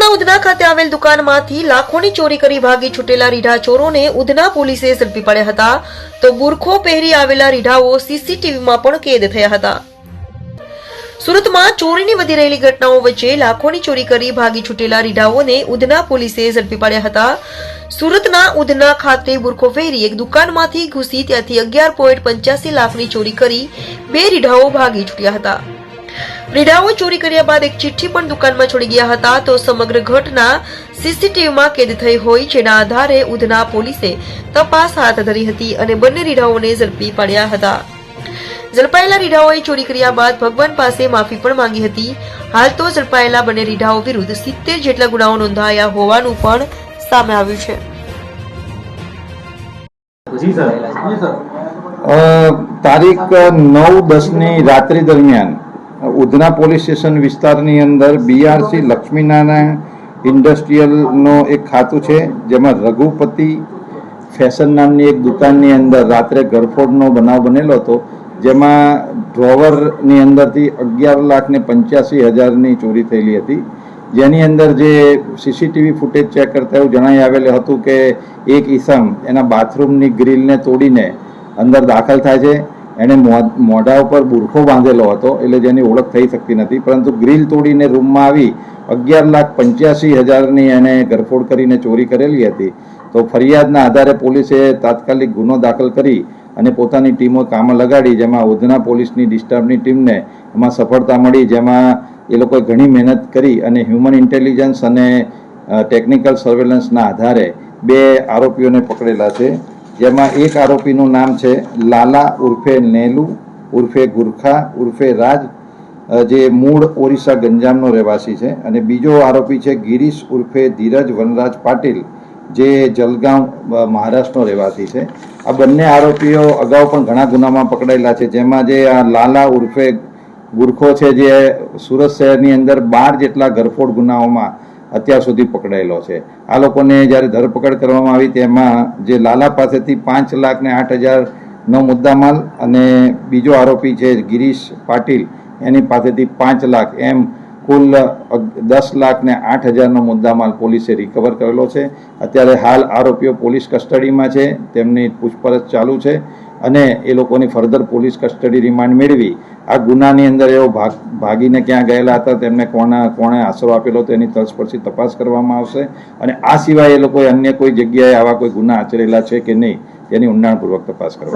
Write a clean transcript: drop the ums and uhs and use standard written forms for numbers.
સુરતના ઉધના ખાતે આવેલ દુકાનમાંથી લાખોની ચોરી કરી ભાગી છૂટેલા રીઢા ચોરોને ઉધના પોલીસે ઝડપી પાડ્યા હતા, તો બુરખો પહેરી આવેલા રીઢાઓ સીસીટીવીમાં પણ કેદ થયા હતા। સુરતમાં ચોરીની વધી રહેલી ઘટનાઓ વચ્ચે લાખોની ચોરી કરી ભાગી છૂટેલા રીઢાઓને ઉધના પોલીસે ઝડપી પાડ્યા હતા। સુરતના ઉધના ખાતે બુરખો પહેરી એક દુકાનમાંથી ઘૂસી ત્યાંથી 11.85 લાખની ચોરી કરી બે રીઢાઓ ભાગી છૂટ્યા હતા। રીઢાઓ ચોરી કર્યા બાદ એક ચિઠ્ઠી પણ દુકાનમાં છોડી ગયા હતા, તો સમગ્ર ઘટના સીસીટીવીમાં કેદ થઈ હોય, જેના આધારે ઉધના પોલીસે તપાસ હાથ ધરી હતી અને બંને રીઢાઓને ઝડપી પાડ્યા હતા। ઝડપાયેલા રીઢાઓએ ચોરી કર્યા બાદ ભગવાન પાસે માફી પણ માંગી હતી। હાલ તો ઝડપાયેલા બંને રીઢાઓ વિરુદ્ધ 70 જેટલા ગુનાઓ નોંધાયા હોવાનું પણ સામે આવ્યું છે। તારીખ 9/10 રાત્રિ દરમિયાન ઉધના પોલીસ સ્ટેશન વિસ્તારની અંદર બીઆરસી લક્ષ્મીનારાયણ ઇન્ડસ્ટ્રીયલનો એક ખાતું છે, જેમાં રઘુપતિ ફેશન નામની એક દુકાનની અંદર રાત્રે ગરફોડનો બનાવ બનેલો હતો, જેમાં ડ્રોવરની અંદરથી 11,85,000ની ચોરી થયેલી હતી। જેની અંદર જે સીસીટીવી ફૂટેજ ચેક કરતા એવું જણાઈ આવેલું હતું કે એક ઈસમ એના બાથરૂમની ગ્રીલને તોડીને અંદર દાખલ થાય છે। એણે મોઢા ઉપર બુરખો બાંધેલો હતો, એટલે જેની ઓળખ થઈ શકતી નથી, પરંતુ ગ્રીલ તોડીને રૂમમાં આવી 11,85,000ની એને ગરફોડ કરીને ચોરી કરેલી હતી। તો ફરિયાદના આધારે પોલીસે તાત્કાલિક ગુનો દાખલ કરી અને પોતાની ટીમો કામ લગાડી, જેમાં ઉધના પોલીસની ડિસ્ટર્બની ટીમને એમાં સફળતા મળી, જેમાં એ લોકોએ ઘણી મહેનત કરી અને હ્યુમન ઇન્ટેલિજન્સ અને ટેકનિકલ સર્વેલન્સના આધારે બે આરોપીઓને પકડેલા છે, જેમાં એક આરોપીનું નામ છે લાલા ઉર્ફે નેલુ ઉર્ફે ગુરખા ઉર્ફે રાજ, જે મૂળ ઓરિસ્સા ગંજામનો રહેવાસી છે, અને બીજો આરોપી છે ગિરીશ ઉર્ફે ધીરજ વનરાજ પાટીલ, જે જલગાંવ મહારાષ્ટ્રનો રહેવાસી છે। આ બંને આરોપીઓ અગાઉ પણ ઘણા ગુનામાં પકડાયેલા છે, જેમાં જે આ લાલા ઉર્ફે ગુરખો છે, જે સુરત શહેરની અંદર 12 જેટલા ગરફોડ ગુનાઓમાં અત્યાર સુધી પકડાયેલો છે। આ લોકોને જ્યારે ધરપકડ કરવામાં આવી, તેમાં જે લાલા પાસેથી 5,08,000નો મુદ્દામાલ અને બીજો આરોપી છે ગિરીશ પાટીલ, એની પાસેથી 5 લાખ એમ કુલ 10,08,000નો મુદ્દામાલ પોલીસે રિકવર કરેલો છે। અત્યારે હાલ આરોપીઓ પોલીસ કસ્ટડીમાં છે, તેમની પૂછપરછ ચાલુ છે અને એ લોકોની ફર્ધર પોલીસ કસ્ટડી રિમાન્ડ મેળવી આ ગુનાની અંદર એવો ભાગીને ક્યાં ગયેલા હતા, તેમને કોણે આશરો આપેલો હતો, એની તલસ્પર્શી તપાસ કરવામાં આવશે અને આ સિવાય એ લોકોએ અન્ય કોઈ જગ્યાએ આવા કોઈ ગુના આચરેલા છે કે નહીં, તેની ઊંડાણપૂર્વક તપાસ કરવામાં